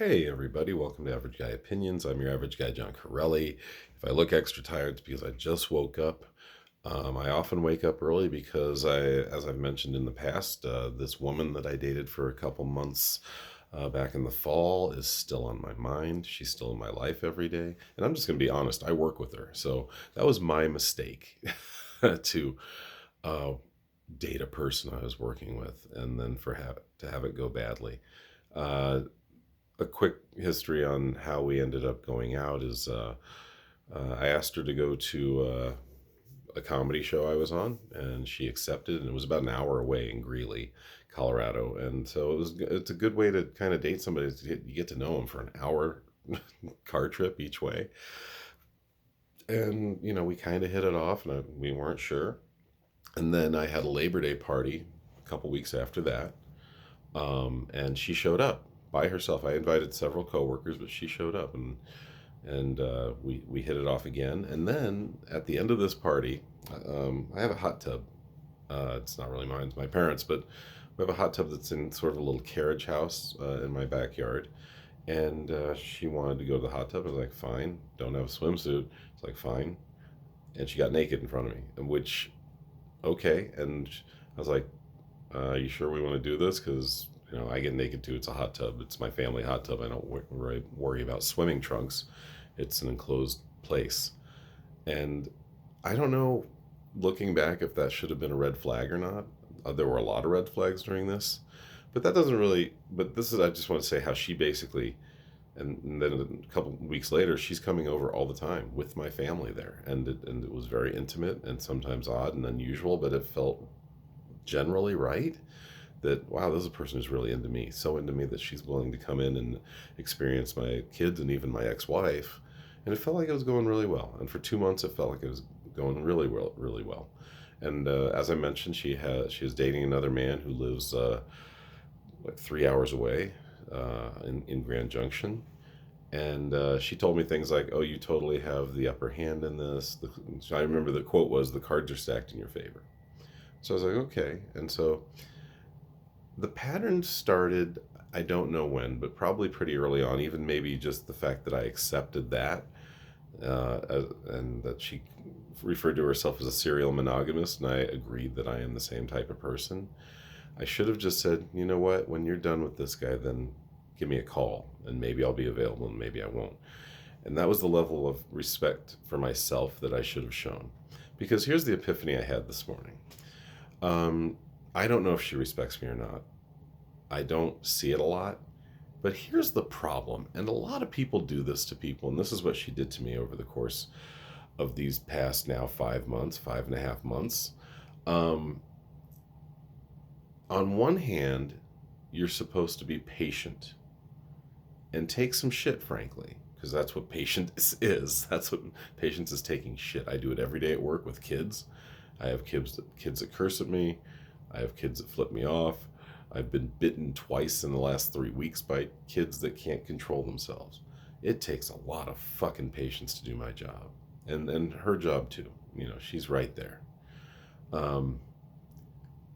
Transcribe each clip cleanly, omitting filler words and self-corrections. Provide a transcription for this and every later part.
Hey everybody, welcome to Average Guy Opinions. I'm your average guy, John Corelli. If I look extra tired, it's because I just woke up. I often wake up early because as I've mentioned in the past, this woman that I dated for a couple months back in the fall is still on my mind. She's still in my life every day. And I'm just going to be honest, I work with her. So that was my mistake to uh, date a person I was working with and then to have it go badly. Uh, a quick history on how we ended up going out is I asked her to go to a comedy show I was on, and she accepted. And it was about an hour away in Greeley, Colorado, and so it's a good way to kind of date somebody. You get to know them for an hour car trip each way, and we kind of hit it off, and we weren't sure. And then I had a Labor Day party a couple weeks after that, and she showed up by herself. I invited several coworkers, but she showed up, and we hit it off again. And then at the end of this party, I have a hot tub. It's not really mine; it's my parents, but we have a hot tub that's in sort of a little carriage house in my backyard. And she wanted to go to the hot tub. I was like, fine. Don't have a swimsuit. It's like, fine. And she got naked in front of me, which okay. And I was like, you sure we want to do this? Because I get naked too. It's a hot tub. It's my family hot tub. I don't worry about swimming trunks. It's an enclosed place. And I don't know, looking back, if that should have been a red flag or not. There were a lot of red flags during this, but that doesn't really. But this is. I just want to say how she basically, and then a couple weeks later, she's coming over all the time with my family there, and it was very intimate and sometimes odd and unusual, but it felt generally right. That wow, this is a person who's really into me, so into me that she's willing to come in and experience my kids and even my ex-wife. And it felt like it was going really well, and for 2 months it felt like it was going really well, really well. And as I mentioned, she is dating another man who lives like 3 hours away in Grand Junction. And she told me things like, oh, you totally have the upper hand in this. I remember the quote was, the cards are stacked in your favor. So I was like, okay. And so the pattern started, I don't know when, but probably pretty early on, even maybe just the fact that I accepted that, and that she referred to herself as a serial monogamist, and I agreed that I am the same type of person. I should have just said, you know what, when you're done with this guy, then give me a call, and maybe I'll be available, and maybe I won't. And that was the level of respect for myself that I should have shown. Because here's the epiphany I had this morning. Um, I don't know if she respects me or not. I don't see it a lot. But here's the problem, and a lot of people do this to people, and this is what she did to me over the course of these past now 5 months, 5.5 months. Um, on one hand, you're supposed to be patient and take some shit, frankly, because that's what patience is. That's what patience is, taking shit. I do it every day at work with kids. I have kids that curse at me. I have kids that flip me off. I've been bitten twice in the last 3 weeks by kids that can't control themselves. It takes a lot of fucking patience to do my job, and her job too. She's right there. Um,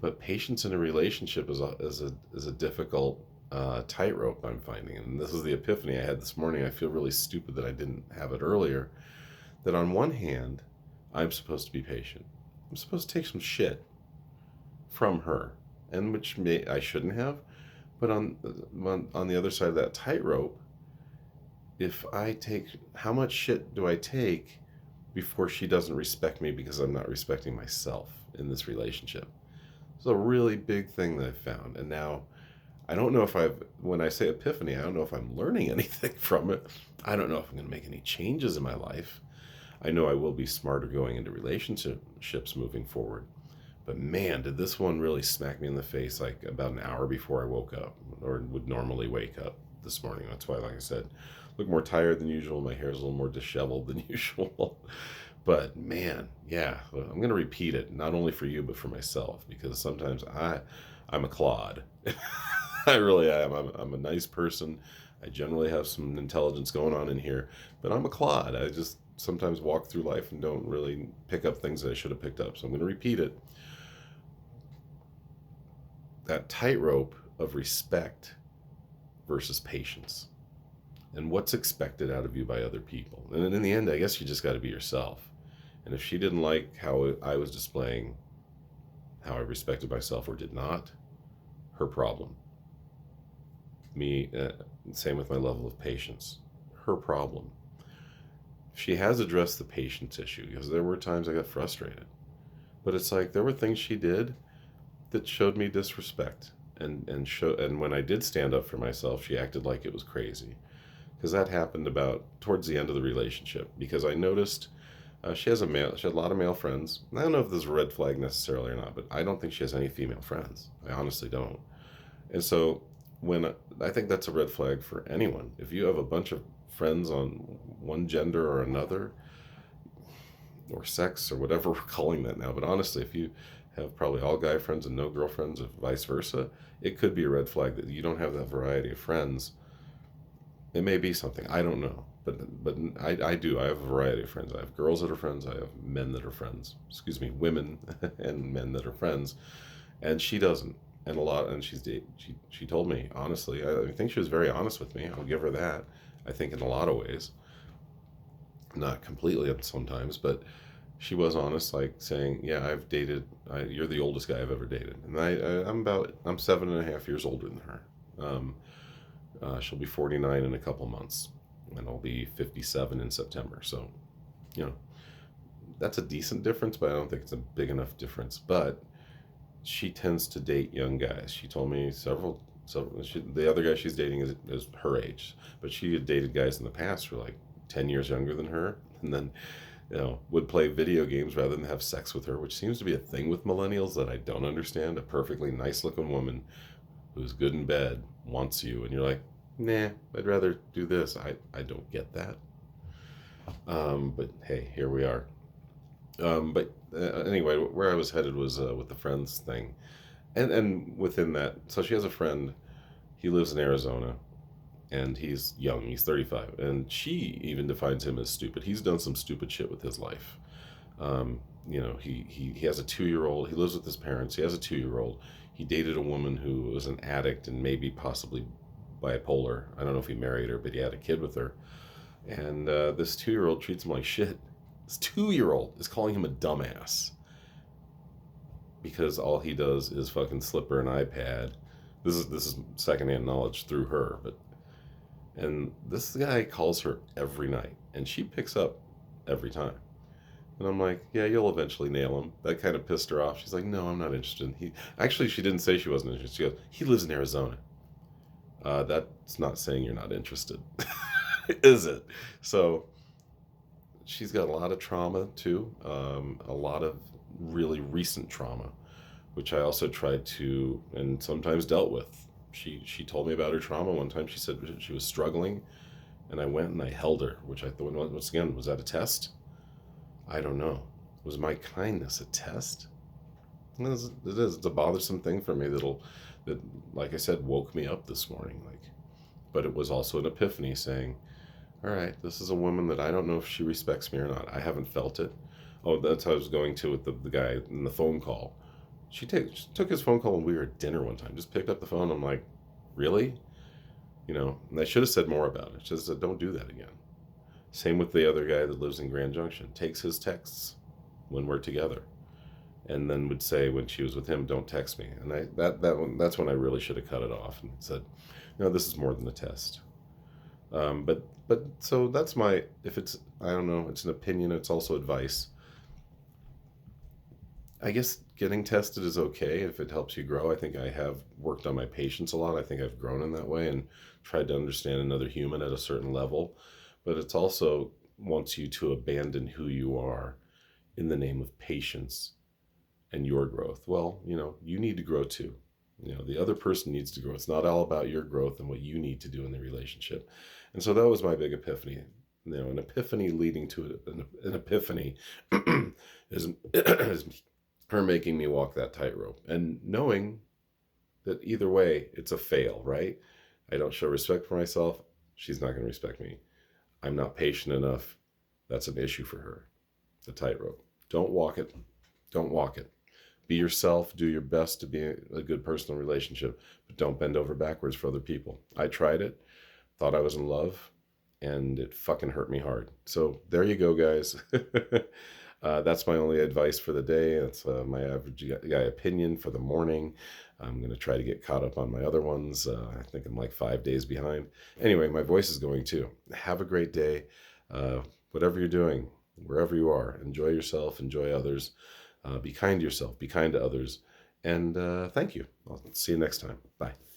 but patience in a relationship is a difficult tightrope, I'm finding, and this is the epiphany I had this morning. I feel really stupid that I didn't have it earlier. That on one hand, I'm supposed to be patient. I'm supposed to take some shit from her, and which I shouldn't have. But on the other side of that tightrope, if I take, how much shit do I take before she doesn't respect me because I'm not respecting myself in this relationship? It's a really big thing that I've found, and now I don't know if when I say epiphany, I don't know if I'm learning anything from it. I don't know if I'm going to make any changes in my life. I know I will be smarter going into relationships moving forward. But man, did this one really smack me in the face like about an hour before I woke up, or would normally wake up this morning. That's why, like I said, look more tired than usual. My hair's a little more disheveled than usual. But man, yeah, I'm going to repeat it, not only for you, but for myself, because sometimes I'm a clod. I really am. I'm a nice person. I generally have some intelligence going on in here, but I'm a clod. I just sometimes walk through life and don't really pick up things that I should have picked up. So I'm going to repeat it. That tightrope of respect versus patience. and what's expected out of you by other people. And in the end, I guess you just got to be yourself. And if she didn't like how I was displaying how I respected myself or did not, her problem. Me, same with my level of patience, her problem. She has addressed the patience issue, because there were times I got frustrated. But it's like there were things she did that showed me disrespect. And when I did stand up for myself, she acted like it was crazy. Because that happened about towards the end of the relationship. Because I noticed she had a lot of male friends. I don't know if this is a red flag necessarily or not, but I don't think she has any female friends. I honestly don't. And so I think that's a red flag for anyone. If you have a bunch of friends on one gender or another, or sex, or whatever we're calling that now, but honestly, if you have probably all guy friends and no girlfriends, or vice versa, it could be a red flag that you don't have that variety of friends. It may be something, I don't know, but I do. I have a variety of friends. I have girls that are friends. I have men that are friends. Excuse me, women and men that are friends, and she doesn't. And she told me honestly. I think she was very honest with me. I'll give her that. I think in a lot of ways, not completely sometimes, but she was honest, like saying, "Yeah, I've dated. You're the oldest guy I've ever dated, and I'm 7.5 years older than her. She'll be 49 in a couple months, and I'll be 57 in September. So, you know, that's a decent difference, but I don't think it's a big enough difference. But she tends to date young guys. She told me the other guy she's dating is her age, but she had dated guys in the past who were like 10 years younger than her, and then would play video games rather than have sex with her, which seems to be a thing with millennials that I don't understand. A perfectly nice looking woman who's good in bed wants you, and you're like, nah, I'd rather do this. I don't get that. But hey, here we are. But anyway, where I was headed was with the friends thing, and within that, so she has a friend. He lives in Arizona, and he's young. He's 35, and she even defines him as stupid. He's done some stupid shit with his life. He has a 2-year-old. He lives with his parents. He has a 2-year-old. He dated a woman who was an addict and maybe possibly bipolar. I don't know if he married her, but he had a kid with her. And this 2-year-old treats him like shit. This 2-year-old is calling him a dumbass because all he does is fucking slip her an iPad. This is secondhand knowledge through her, and this guy calls her every night, and she picks up every time. And I'm like, yeah, you'll eventually nail him. That kind of pissed her off. She's like, no, I'm not interested. Actually, she didn't say she wasn't interested. She goes, he lives in Arizona. That's not saying you're not interested, is it? So she's got a lot of trauma too, a lot of really recent trauma, which I also tried to and sometimes dealt with. She told me about her trauma one time. She said she was struggling, and I went and I held her, which I thought, once again, was that a test? I don't know. Was my kindness a test? It is. It's a bothersome thing for me that, like I said, woke me up this morning. But it was also an epiphany saying, all right, this is a woman that I don't know if she respects me or not. I haven't felt it. Oh, that's how I was going to with the guy in the phone call. She took his phone call when we were at dinner one time. Just picked up the phone. I'm like, really? And I should have said more about it. She said, don't do that again. Same with the other guy that lives in Grand Junction. Takes his texts when we're together, and then would say when she was with him, don't text me. And that's when I really should have cut it off and said, this is more than a test. But so that's if it's, I don't know, it's an opinion. It's also advice. I guess getting tested is okay if it helps you grow. I think I have worked on my patience a lot. I think I've grown in that way and tried to understand another human at a certain level. But it's also wants you to abandon who you are in the name of patience and your growth. Well, you need to grow too. The other person needs to grow. It's not all about your growth and what you need to do in the relationship. And so that was my big epiphany. An epiphany leading to an epiphany is her making me walk that tightrope and knowing that either way, it's a fail, right? I don't show respect for myself. She's not going to respect me. I'm not patient enough. That's an issue for her. The tightrope. Don't walk it. Don't walk it. Be yourself. Do your best to be a good personal relationship, but don't bend over backwards for other people. I tried it. Thought I was in love. and it fucking hurt me hard. So there you go, guys. That's my only advice for the day. That's my average guy opinion for the morning. I'm going to try to get caught up on my other ones. I think I'm like 5 days behind. Anyway, my voice is going too. Have a great day. Whatever you're doing, wherever you are, enjoy yourself, enjoy others. Be kind to yourself, be kind to others. And thank you. I'll see you next time. Bye.